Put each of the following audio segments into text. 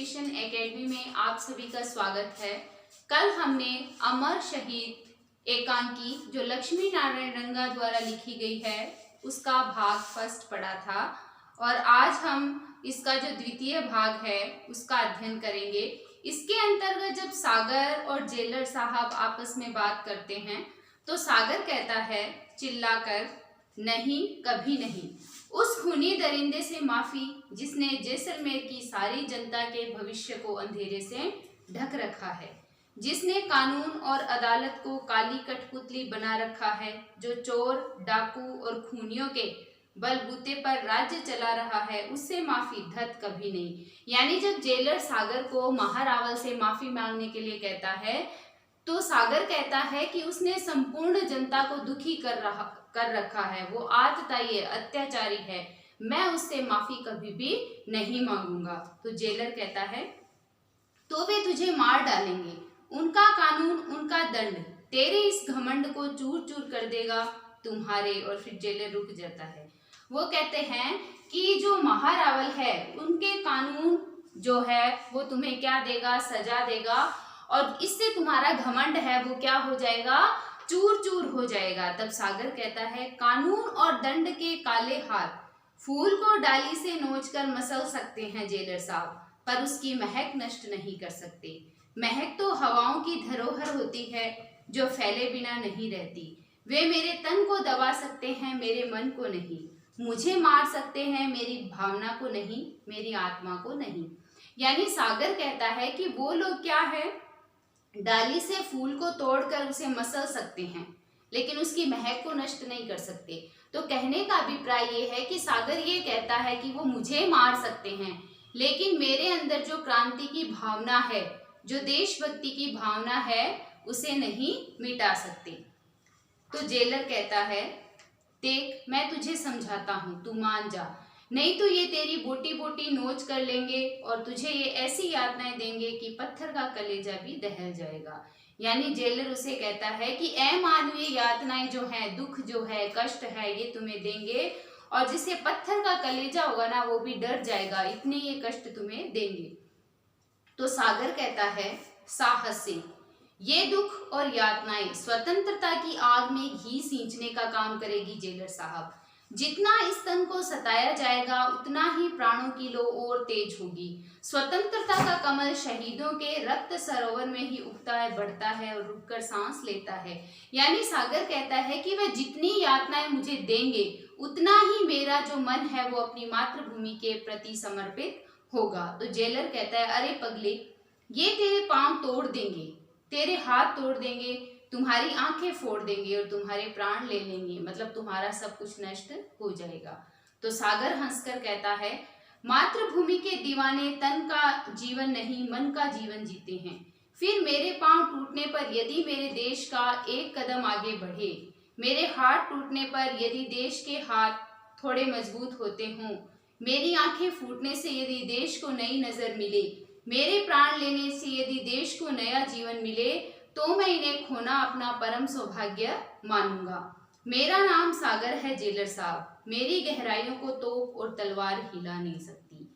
Education academy में आप सभी का स्वागत है। कल हमने अमर शहीद एकांकी जो लक्ष्मी नारायण रंगा द्वारा लिखी गई है उसका भाग फर्स्ट पढ़ा था और आज हम इसका जो द्वितीय भाग है उसका अध्ययन करेंगे। इसके अंतर्गत जब सागर और जेलर साहब आपस में बात करते हैं तो सागर कहता है चिल्लाकर, नहीं कभी नहीं, उस खूनी दरिंदे से माफी जिसने जैसलमेर की सारी जनता के भविष्य को अंधेरे से ढक रखा है, जिसने कानून और अदालत को काली कठपुतली बना रखा है, जो चोर डाकू और खूनियों के बलबूते पर राज्य चला रहा है, उससे माफी धत कभी नहीं। यानी जब जेलर सागर को महारावल से माफी मांगने के लिए कहता है तो सागर कहता है कि उसने संपूर्ण जनता को दुखी कर रखा है, वो आतताई है, अत्याचारी है, मैं उससे माफी कभी भी नहीं मांगूंगा। तो जेलर कहता है तो वे तुझे मार डालेंगे, उनका कानून उनका दंड तेरे इस घमंड को चूर चूर कर देगा तुम्हारे। और फिर जेलर रुक जाता है। वो कहते हैं कि जो महारावल है उनके कानून जो है वो तुम्हें क्या देगा, सजा देगा, और इससे तुम्हारा घमंड है वो क्या हो जाएगा, चूर चूर हो जाएगा। तब सागर कहता है कानून और दंड के काले हाथ फूल को डाली से नोचकर मसल सकते हैं जेलर साहब, पर उसकी महक नष्ट नहीं कर सकते। महक तो हवाओं की धरोहर होती है जो फैले बिना नहीं रहती। वे मेरे तन को दबा सकते हैं, मेरे मन को नहीं। मुझे मार सकते हैं, मेरी भावना को नहीं, मेरी आत्मा को नहीं। यानी सागर कहता है कि वो लोग क्या है, डाली से फूल को तोड़कर उसे मसल सकते हैं लेकिन उसकी महक को नष्ट नहीं कर सकते। तो कहने का अभिप्राय ये है कि सागर ये कहता है कि वो मुझे मार सकते हैं लेकिन मेरे अंदर जो क्रांति की भावना है, जो देशभक्ति की भावना है, उसे नहीं मिटा सकते। तो जेलर कहता है देख मैं तुझे समझाता हूँ, तू मान जा, नहीं तो ये तेरी बोटी बोटी नोच कर लेंगे और तुझे ये ऐसी यातनाएं देंगे कि पत्थर का कलेजा भी दहल जाएगा। यानी जेलर उसे कहता है कि ऐ मानवीय यातनाएं जो हैं, दुख जो है, कष्ट है, ये तुम्हें देंगे और जिसे पत्थर का कलेजा होगा ना वो भी डर जाएगा, इतने ये कष्ट तुम्हें देंगे। तो सागर कहता है साहस से ये दुख और यातनाएं स्वतंत्रता की आग में घी सींचने का काम करेगी जेलर साहब। जितना इस तन को सताया जाएगा उतना ही प्राणों की लो और तेज होगी। स्वतंत्रता का कमल शहीदों के रक्त सरोवर में ही उगता है, बढ़ता है और रुककर सांस लेता है। यानी सागर कहता है कि वह जितनी यातनाएं मुझे देंगे उतना ही मेरा जो मन है वो अपनी मातृभूमि के प्रति समर्पित होगा। तो जेलर कहता है अरे पगले, ये तेरे पांव तोड़ देंगे, तेरे हाथ तोड़ देंगे, तुम्हारी आंखें फोड़ देंगे और तुम्हारे प्राण ले लेंगे, मतलब तुम्हारा सब कुछ नष्ट हो जाएगा। तो सागर हंसकर कहता है मातृभूमि के दीवाने तन का जीवन नहीं मन का जीवन जीते हैं। फिर मेरे पांव टूटने पर यदि मेरे देश का एक कदम आगे बढ़े, मेरे हाथ टूटने पर यदि देश के हाथ थोड़े मजबूत होते हों, मेरी आंखें फूटने से यदि देश को नई नजर मिले, मेरे प्राण लेने से यदि देश को नया जीवन मिले, तो मैं इन्हें खोना अपना परम सौभाग्य मानूंगा। मेरा नाम सागर है जेलर साहब, मेरी गहराइयों को तोप और तलवार हिला नहीं सकती।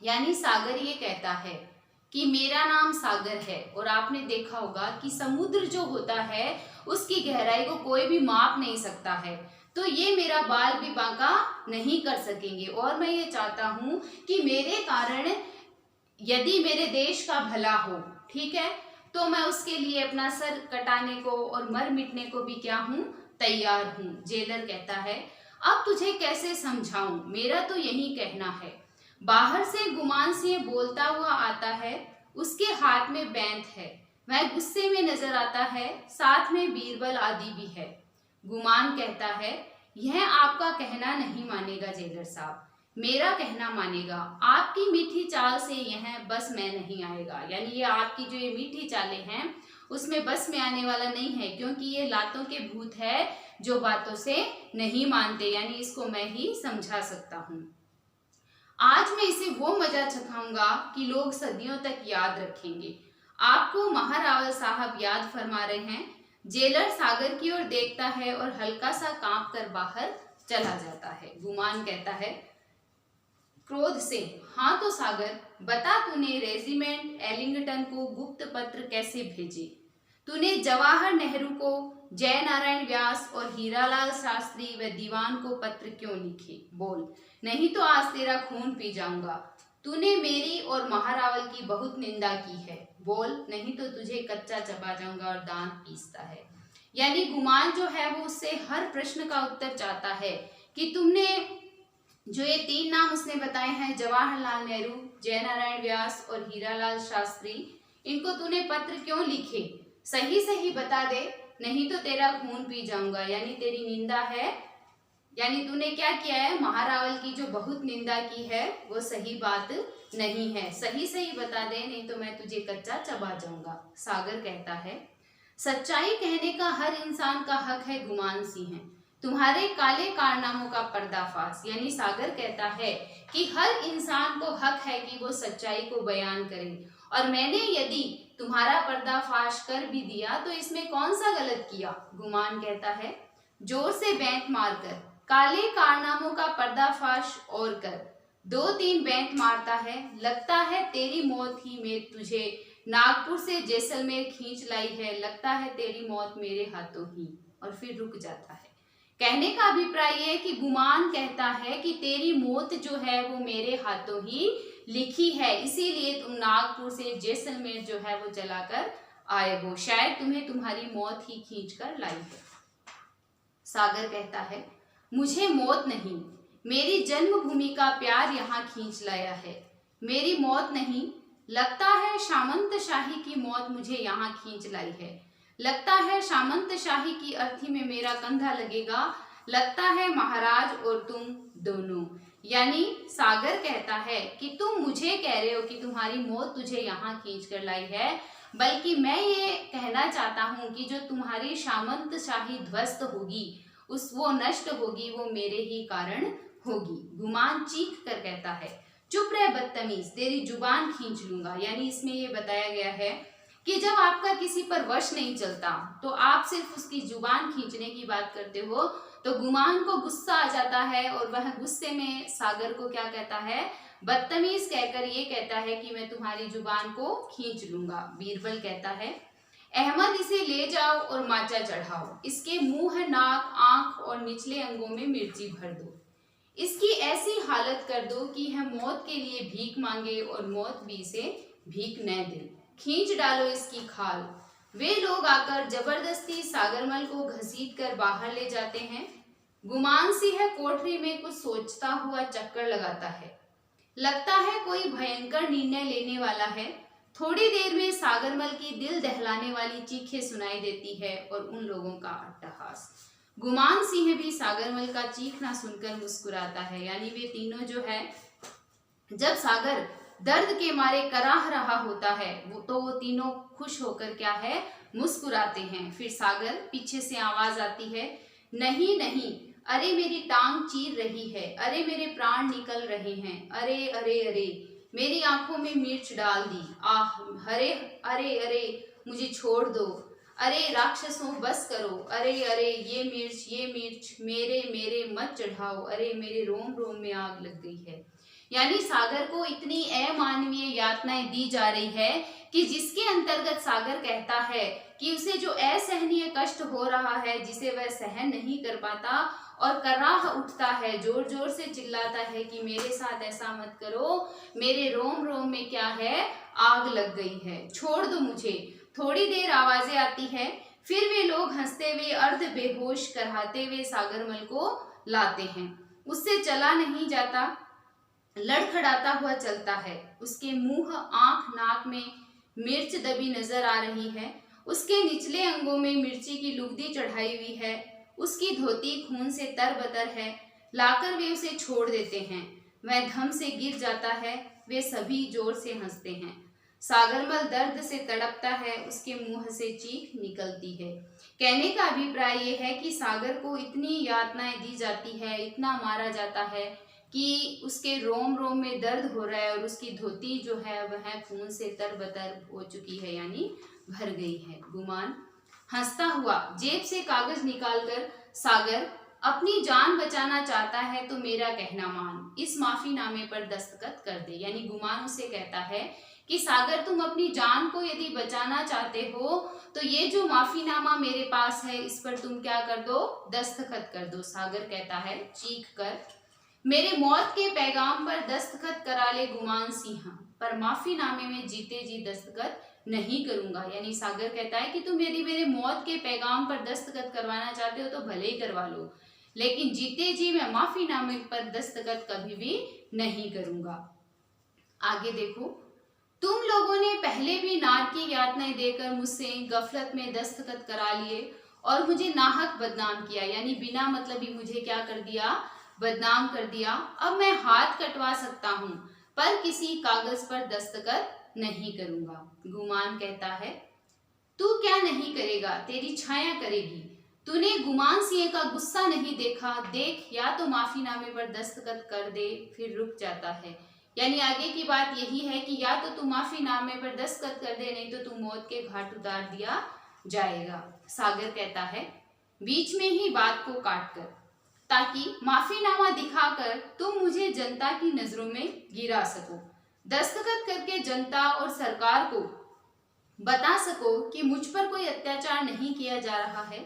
यानी सागर ये कहता है कि मेरा नाम सागर है और आपने देखा होगा कि समुद्र जो होता है उसकी गहराई को कोई भी माप नहीं सकता है, तो ये मेरा बाल भी बांका नहीं कर सकेंगे। और मैं ये चाहता हूँ कि मेरे कारण यदि मेरे देश का भला हो, ठीक है, तो मैं उसके लिए अपना सर कटाने को और मर मिटने को भी क्या हूँ, तैयार हूँ। जेलर कहता है अब तुझे कैसे समझाऊं, मेरा तो यही कहना है। बाहर से गुमान सिंह बोलता हुआ आता है, उसके हाथ में बैंत है, वह गुस्से में नजर आता है, साथ में बीरबल आदि भी है। गुमान कहता है यह आपका कहना नहीं मानेगा जेलर साहब, मेरा कहना मानेगा। आपकी मीठी चाल से यह बस में नहीं आएगा। यानी ये आपकी जो ये मीठी चालें हैं उसमें बस में आने वाला नहीं है, क्योंकि ये लातों के भूत है जो बातों से नहीं मानते। यानी इसको मैं ही समझा सकता हूँ। आज मैं इसे वो मजा चखाऊंगा कि लोग सदियों तक याद रखेंगे। आपको महारावल साहब याद फरमा रहे हैं। जेलर सागर की ओर देखता है और हल्का सा कांप कर बाहर चला जाता है। गुमान कहता है क्रोध से। हाँ तो सागर, बता तूने रेजिमेंट एलिंगटन को गुप्त पत्र कैसे भेजे? तूने जवाहर नेहरू को, जय नारायण व्यास और हीरालाल शास्त्री व दीवान को पत्र क्यों लिखे? बोल, नहीं तो आज तेरा खून पी जाऊंगा। तूने मेरी और महारावल की बहुत निंदा की है। बोल, नहीं तो तुझे कच्चा चबा जाऊंगा और दांत पीसता है। यानी गुमान जो है वो उससे हर प्रश्न का उत्तर चाहता है कि तुमने जो ये 3 नाम उसने बताए हैं, जवाहरलाल नेहरू, जय नारायण व्यास और हीरालाल शास्त्री, इनको तूने पत्र क्यों लिखे? सही सही बता दे, नहीं तो तेरा खून पी जाऊंगा। यानी तेरी निंदा है, यानी तूने क्या किया है, महारावल की जो बहुत निंदा की है वो सही बात नहीं है। सही सही बता दे, नहीं तो मैं तुझे कच्चा चबा जाऊंगा। सागर कहता है, सच्चाई कहने का हर इंसान का हक है गुमान सिंह, तुम्हारे काले कारनामों का पर्दाफाश। यानी सागर कहता है कि हर इंसान को हक है कि वो सच्चाई को बयान करे, और मैंने यदि तुम्हारा पर्दाफाश कर भी दिया तो इसमें कौन सा गलत किया? गुमान कहता है, जोर से बैंक मारकर काले कारनामों का पर्दाफाश और कर। 2-3 बैंक मारता है, लगता है तेरी मौत ही में तुझे नागपुर से जैसलमेर खींच लाई है, लगता है तेरी मौत मेरे हाथों ही। और फिर रुक जाता है। कहने का अभिप्राय है कि गुमान कहता है कि तेरी मौत जो है वो मेरे हाथों ही लिखी है, इसीलिए तुम नागपुर से जैसलमेर जो है वो चलाकर आए हो, शायद तुम्हें तुम्हारी मौत ही खींच कर लाई है। सागर कहता है, मुझे मौत नहीं, मेरी जन्मभूमि का प्यार यहाँ खींच लाया है। मेरी मौत नहीं, लगता है सामंत शाही की मौत मुझे यहाँ खींच लाई है। लगता है सामंत शाही की अर्थी में मेरा कंधा लगेगा, लगता है महाराज और तुम दोनों। यानी सागर कहता है कि तुम मुझे कह रहे हो कि तुम्हारी मौत तुझे यहाँ खींच कर लाई है, बल्कि मैं ये कहना चाहता हूँ कि जो तुम्हारी सामंत शाही ध्वस्त होगी, वो नष्ट होगी, वो मेरे ही कारण होगी। गुमान चीख कर कहता है, चुप रह बदतमीज, तेरी जुबान खींच लूंगा। यानी इसमें ये बताया गया है कि जब आपका किसी पर वश नहीं चलता तो आप सिर्फ उसकी जुबान खींचने की बात करते हो, तो गुमान को गुस्सा आ जाता है और वह गुस्से में सागर को क्या कहता है, बदतमीज कहकर ये कहता है कि मैं तुम्हारी जुबान को खींच लूंगा। बीरबल कहता है, अहमद इसे ले जाओ और माचा चढ़ाओ, इसके मुंह, नाक, आंख और निचले अंगों में मिर्ची भर दो, इसकी ऐसी हालत कर दो कि यह मौत के लिए भीख मांगे और मौत भी इसे भीख न दे। खींच डालो इसकी खाल। वे लोग आकर जबरदस्ती सागरमल को घसीट कर बाहर ले जाते हैं। गुमान सिंह कोठरी में कुछ सोचता हुआ चक्कर लगाता है, लगता है कोई भयंकर निर्णय लेने वाला है। थोड़ी देर में सागरमल की दिल दहलाने वाली चीखें सुनाई देती है और उन लोगों का अट्टहास। गुमान सिंह भी सागरमल का चीखना सुनकर मुस्कुराता है। यानी वे तीनों जो है, जब सागर दर्द के मारे कराह रहा होता है वो तीनों खुश होकर क्या है, मुस्कुराते हैं। फिर सागर पीछे से आवाज आती है, नहीं नहीं, अरे मेरी टांग चीर रही है, अरे मेरे प्राण निकल रहे हैं, अरे अरे अरे मेरी आंखों में मिर्च डाल दी, आह, अरे अरे अरे मुझे छोड़ दो, अरे राक्षसों बस करो, अरे अरे ये मिर्च मेरे मेरे मत चढ़ाओ, अरे मेरे रोम रोम में आग लग गई है। यानी सागर को इतनी अमानवीय यातनाएं दी जा रही है कि जिसके अंतर्गत सागर कहता है कि उसे जो असहनीय कष्ट हो रहा है, जिसे वह सहन नहीं कर पाता और कराह उठता है, जोर जोर से चिल्लाता है कि मेरे साथ ऐसा मत करो, मेरे रोम रोम में क्या है, आग लग गई है, छोड़ दो मुझे। थोड़ी देर आवाजें आती है, फिर वे लोग हंसते हुए अर्ध बेहोश कराते हुए सागरमल को लाते हैं। उससे चला नहीं जाता, लड़खड़ाता हुआ चलता है। उसके मुंह, आंख, नाक में मिर्च दबी नजर आ रही है। उसके निचले अंगों में मिर्ची की लुगदी चढ़ाई हुई है। उसकी धोती खून से तरबतर है। लाकर वे उसे छोड़ देते हैं। वह धम से गिर जाता है। वे सभी जोर से हंसते हैं। सागरमल दर्द से तड़पता है। उसके मुंह से चीख निकलती है। कहने का अभिप्राय यह है कि सागर को इतनी यातनाएं दी जाती है, इतना मारा जाता है कि उसके रोम रोम में दर्द हो रहा है और उसकी धोती जो है वह खून से तरबतर हो चुकी है, यानी भर गई है। गुमान हंसता हुआ जेब से कागज निकालकर सागर अपनी जान बचाना चाहता है तो मेरा कहना मान, इस माफीनामे पर दस्तखत कर दे। यानी गुमान उसे कहता है कि सागर तुम अपनी जान को यदि बचाना चाहते हो तो ये जो माफीनामा मेरे पास है इस पर तुम क्या कर दो, दस्तखत कर दो। सागर कहता है चीख कर, मेरे मौत के पैगाम पर दस्तखत करा ले गुमान सिंह, पर माफीनामे में जीते जी दस्तखत नहीं करूंगा। यानी सागर कहता है कि तुम यदि मेरे मौत के पैगाम पर दस्तखत करवाना चाहते हो तो भले ही करवा लो, लेकिन जीते जी मैं माफीनामे पर दस्तखत कभी भी नहीं करूंगा। आगे देखो, तुम लोगों ने पहले भी नार की यातनाएं देकर मुझसे गफलत में दस्तखत करा लिए और मुझे नाहक बदनाम किया। यानी बिना मतलब ही मुझे क्या कर दिया, बदनाम कर दिया। अब मैं हाथ कटवा सकता हूँ पर किसी कागज पर दस्तखत नहीं करूंगा। गुमान कहता है तू क्या नहीं करेगा, तेरी छाया करेगी। तूने गुमान सिंह का गुस्सा नहीं देखा, देख या तो माफीनामे पर दस्तखत कर दे। फिर रुक जाता है। यानी आगे की बात यही है कि या तो तू माफीनामे पर दस्तखत कर दे, नहीं तो तू मौत के घाट उतार दिया जाएगा। सागर कहता है बीच में ही बात को काट कर, ताकि माफीनामा दिखाकर तुम मुझे जनता की नजरों में गिरा सको, दस्तखत करके जनता और सरकार को बता सको कि मुझ पर कोई अत्याचार नहीं किया जा रहा है।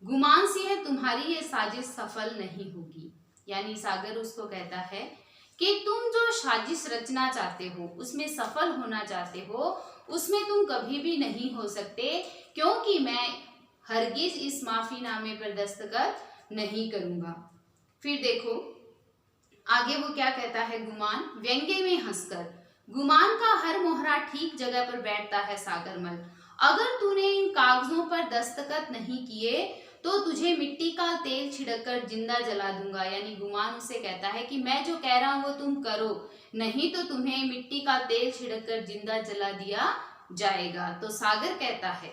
गुमान सिंह तुम्हारी ये साजिश सफल नहीं होगी। यानी सागर उसको कहता है कि तुम जो साजिश रचना चाहते हो, उसमें सफल होना चाहते हो, उसमें तुम कभी भी नहीं हो सकते, क्योंकि मैं हरगिज इस माफीनामे पर दस्तखत नहीं करूंगा। फिर देखो आगे वो क्या कहता है गुमान, व्यंग्य में हंसकर। गुमान का हर मोहरा ठीक जगह पर बैठता है सागरमल। अगर तूने इन कागजों पर दस्तखत नहीं किए तो तुझे मिट्टी का तेल छिड़ककर जिंदा जला दूंगा। यानी गुमान उसे कहता है कि मैं जो कह रहा हूं वो तुम करो, नहीं तो तुम्हें मिट्टी का तेल छिड़ककर जिंदा जला दिया जाएगा। तो सागर कहता है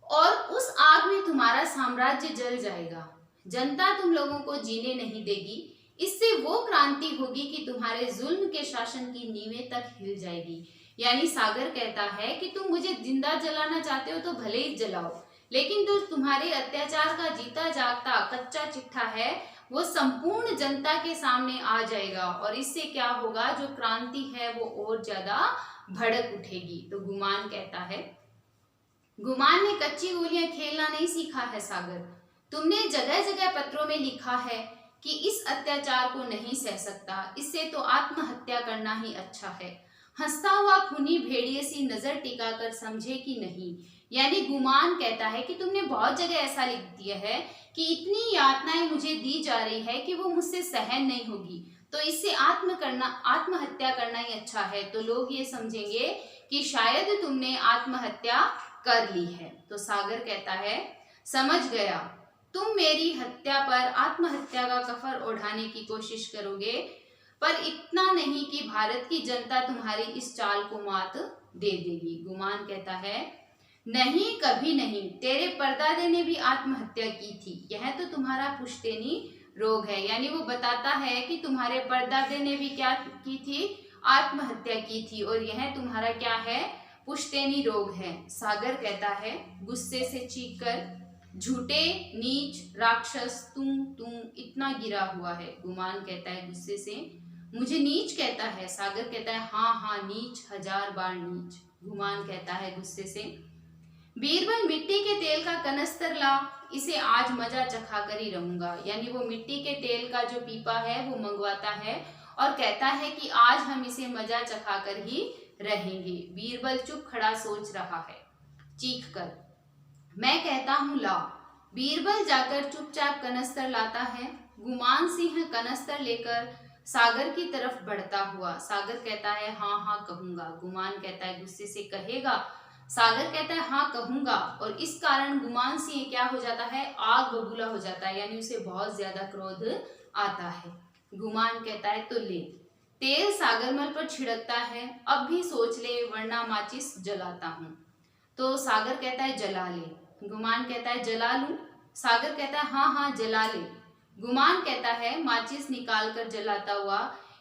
और उस आग में तुम्हारा साम्राज्य जल जाएगा, जनता तुम लोगों को जीने नहीं देगी। इससे वो क्रांति होगी कि तुम्हारे जुल्म के शासन की नींवें तक हिल जाएगी। यानी सागर कहता है कि तुम मुझे जिंदा जलाना चाहते हो तो भले ही जलाओ, लेकिन जो तुम्हारे अत्याचार का जीता जागता कच्चा चिट्ठा है वो संपूर्ण जनता के सामने आ जाएगा, और इससे क्या होगा, जो क्रांति है वो और ज्यादा भड़क उठेगी। तो गुमान कहता है, गुमान ने कच्ची गोलियां खेलना नहीं सीखा है सागर। तुमने जगह जगह पत्रों में लिखा है कि इस अत्याचार को नहीं सह सकता, इससे तो आत्महत्या करना ही अच्छा है। हंसता हुआ खूनी भेड़िए सी नजर टिकाकर समझे कि नहीं। यानी गुमान कहता है कि तुमने बहुत जगह ऐसा लिख दिया है कि इतनी यातनाएं मुझे दी जा रही है कि वो मुझसे सहन नहीं होगी, तो इससे आत्महत्या करना ही अच्छा है। तो लोग ये समझेंगे कि शायद तुमने आत्महत्या कर ली है। तो सागर कहता है समझ गया, तुम मेरी हत्या पर आत्महत्या का कफन ओढ़ाने की कोशिश करोगे, पर इतना नहीं कि भारत की जनता तुम्हारी इस चाल को मात दे देगी। गुमान कहता है नहीं, कभी नहीं। तेरे परदादे ने भी आत्महत्या की थी, यह तो तुम्हारा पुश्तैनी रोग है। यानी वो बताता है कि तुम्हारे परदादे ने भी क्या की थी, आत्महत्या की थी, और यह तुम्हारा क्या है, पुश्तैनी रोग है। सागर कहता है गुस्से से चीख कर, झूठे नीच राक्षस तुम इतना गिरा हुआ है। गुमान कहता है गुस्से से, मुझे नीच कहता है। सागर कहता है हाँ नीच, 1000 बार नीच। गुमान कहता है गुस्से से, बीरबल मिट्टी के तेल का कनस्तर ला, इसे आज मजा चखा कर ही रहूंगा। यानी वो मिट्टी के तेल का जो पीपा है वो मंगवाता है और कहता है कि आज हम इसे मजा चखा कर ही रहेंगे। बीरबल चुप खड़ा सोच रहा है, चीख कर, मैं कहता हूँ ला। बीरबल जाकर चुपचाप कनस्तर लाता है। गुमान सिंह कनस्तर लेकर सागर की तरफ बढ़ता हुआ। सागर कहता है हाँ कहूंगा। गुमान कहता है गुस्से से, कहेगा? सागर कहता है हाँ कहूंगा, और इस कारण गुमान सिंह क्या हो जाता है, आग बबूला हो जाता है, यानी उसे बहुत ज्यादा क्रोध आता है। गुमान कहता है तो ले। तेल सागरमल पर छिड़कता है, अब भी सोच ले वरना माचिस जलाता हूँ। तो सागर कहता है जला ले। गुमान कहता है जला लूं? सागर कहता है हाँ जला ले। गुमान कहता है माचिस निकाल कर जलाता हुआ,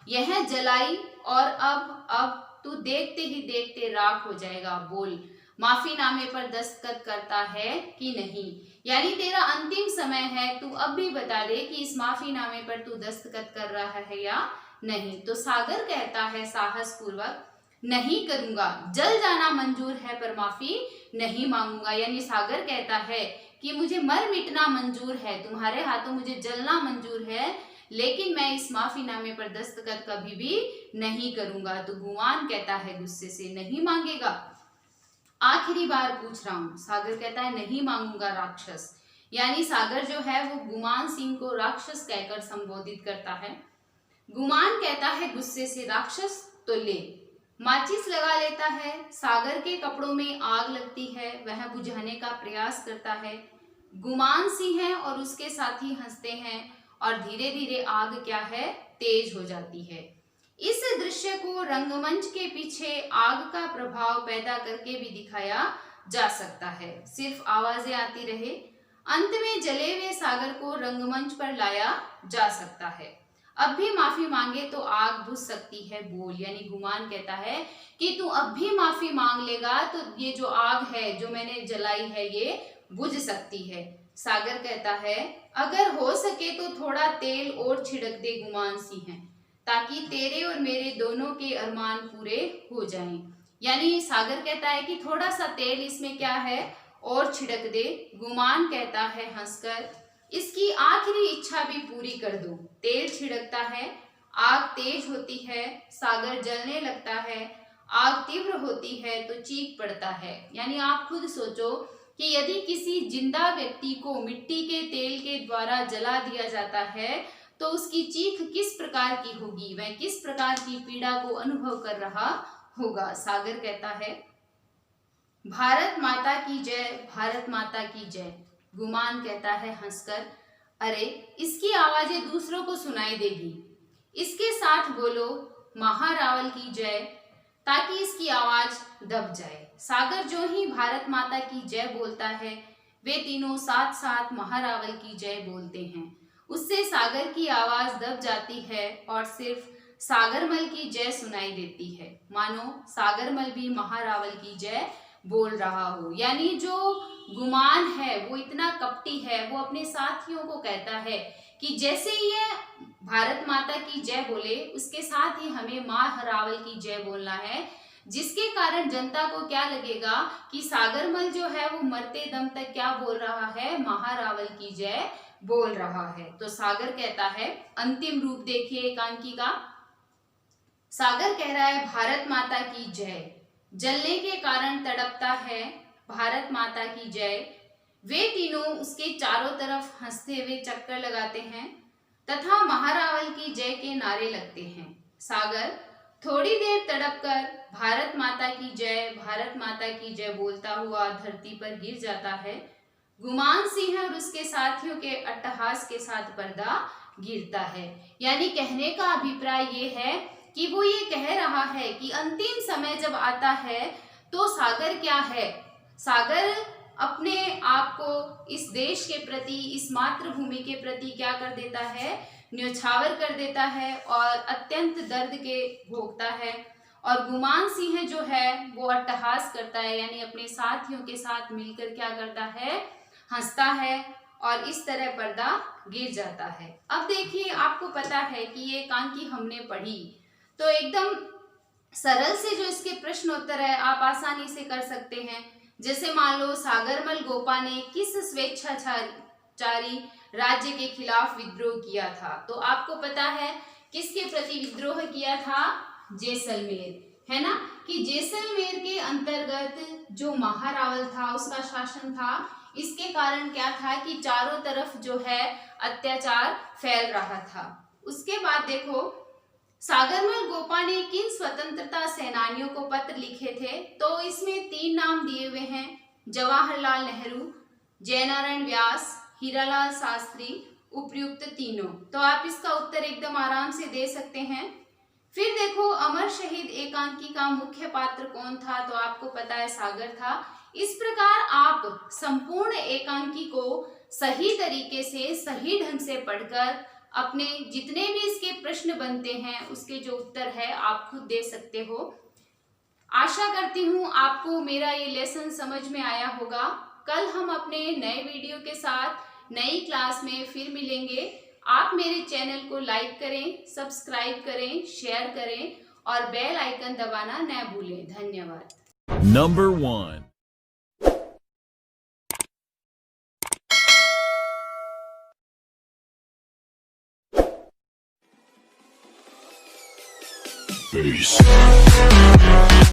यह जलाई और अब तू देखते ही देखते राख हो जाएगा। बोल, माफीनामे पर दस्तखत करता है कि नहीं? यानी तेरा अंतिम समय है, तू अब भी बता दे कि इस माफीनामे पर तू दस्तखत कर रहा है या नहीं। तो सागर कहता है साहस पूर्वक, नहीं करूंगा, जल जाना मंजूर है पर माफी नहीं मांगूंगा। यानी सागर कहता है कि मुझे मर मिटना मंजूर है, तुम्हारे हाथों मुझे जलना मंजूर है, लेकिन मैं इस माफीनामे पर दस्तखत कभी भी नहीं करूंगा। तो गुमान कहता है गुस्से से, नहीं मांगेगा, आखिरी बार पूछ रहा हूं। सागर कहता है नहीं मांगूंगा राक्षस। यानी सागर जो है वो गुमान सिंह को राक्षस कहकर संबोधित करता है। गुमान कहता है गुस्से से, राक्षस तो ले। माचिस लगा लेता है, सागर के कपड़ों में आग लगती है, वह बुझाने का प्रयास करता है। गुमान सिंह है और उसके साथी हंसते हैं और धीरे धीरे आग क्या है, तेज हो जाती है। इस दृश्य को रंगमंच के पीछे आग का प्रभाव पैदा करके भी दिखाया जा सकता है, सिर्फ आवाजें आती रहे। अंत में जले हुए सागर को रंगमंच पर लाया जा सकता है। अब भी माफी मांगे तो आग बुझ सकती है, बोल। यानी गुमान कहता है कि तू अब भी माफी मांग लेगा तो ये जो आग है जो मैंने जलाई है ये बुझ सकती है। सागर कहता है अगर हो सके तो थोड़ा तेल और छिड़क दे गुमान सिंह, ताकि तेरे और मेरे दोनों के अरमान पूरे हो जाएं। यानी सागर कहता है कि थोड़ा सा तेल इसमें क्या है और छिड़क दे। गुमान कहता है हंसकर, इसकी आखिरी इच्छा भी पूरी कर दो। तेल छिड़कता है, आग तेज होती है, सागर जलने लगता है, आग तीव्र होती है तो चीख पड़ता है। यानी आप खुद सोचो कि यदि किसी जिंदा व्यक्ति को मिट्टी के तेल के द्वारा जला दिया जाता है तो उसकी चीख किस प्रकार की होगी, वह किस प्रकार की पीड़ा को अनुभव कर रहा होगा। सागर कहता है भारत माता की जय, भारत माता की जय। गुमान कहता है हंसकर, अरे इसकी आवाजें दूसरों को सुनाई देगी, इसके साथ बोलो महारावल की जय, ताकि इसकी आवाज दब जाए। सागर जो ही भारत माता की जय बोलता है वे तीनों साथ साथ महारावल की जय बोलते हैं। उससे सागर की आवाज दब जाती है और सिर्फ सागरमल की जय सुनाई देती है, मानो सागरमल भी महारावल की जय बोल रहा हो। यानी जो गुमान है वो इतना कपटी है, वो अपने साथियों को कहता है कि जैसे ये भारत माता की जय बोले उसके साथ ही हमें महारावल की जय बोलना है, जिसके कारण जनता को क्या लगेगा कि सागरमल जो है वो मरते दम तक क्या बोल रहा है, महारावल की जय बोल रहा है। तो सागर कहता है, अंतिम रूप देखिए एकांकी का। सागर कह रहा है भारत माता की जय, जलने के कारण तड़पता है, भारत माता की जय। वे तीनों उसके चारों तरफ हंसते हुए चक्कर लगाते हैं तथा महारावल की जय के नारे लगते हैं। सागर थोड़ी देर तड़पकर भारत माता की जय, भारत माता की जय बोलता हुआ धरती पर गिर जाता है। गुमान सिंह और उसके साथियों के अट्टहास के साथ पर्दा गिरता है। यानी कहने का अभिप्राय ये है कि वो ये कह रहा है कि अंतिम समय जब आता है तो सागर क्या है, सागर अपने आप को इस देश के प्रति, इस मातृभूमि के प्रति क्या कर देता है, न्योछावर कर देता है और अत्यंत दर्द के भोगता है। और गुमान सिंह जो है वो अट्टहास करता है, यानी अपने साथियों के साथ मिलकर क्या करता है, हंसता है और इस तरह पर्दा गिर जाता है। अब देखिए आपको पता है कि ये एकांकी हमने पढ़ी तो एकदम सरल से जो इसके प्रश्न उत्तर है आप आसानी से कर सकते हैं। जैसे मान लो सागरमल गोपा ने किस स्वेच्छाचारी राज्य के खिलाफ विद्रोह किया था, तो आपको पता है किसके प्रति विद्रोह किया था, जैसलमेर, है ना, कि जैसलमेर के अंतर्गत जो महारावल था उसका शासन था। इसके कारण क्या था कि चारों तरफ जो है अत्याचार फैल रहा था। उसके बाद देखो सागरमल गोपा ने किन स्वतंत्रता सेनानियों को पत्र लिखे थे, तो इसमें 3 नाम दिए हुए हैं, जवाहरलाल नेहरू, जयनारायण व्यास, हीरालाल शास्त्री, उपयुक्त तीनों। तो आप इसका उत्तर एकदम आराम से दे सकते हैं। फिर देखो अमर शहीद एकांकी का मुख्य पात्र कौन था, तो आपको पता है सागर था। इस प्रकार आप संपूर्ण एकांकी को सही तरीके से, सही ढंग से पढ़कर अपने जितने भी इसके प्रश्न बनते हैं उसके जो उत्तर है आप खुद दे सकते हो। आशा करती हूँ आपको मेरा ये लेसन समझ में आया होगा। कल हम अपने नए वीडियो के साथ नई क्लास में फिर मिलेंगे। आप मेरे चैनल को लाइक करें, सब्सक्राइब करें, शेयर करें और बेल आइकन दबाना न भूलें। धन्यवाद। Number 1. Bass.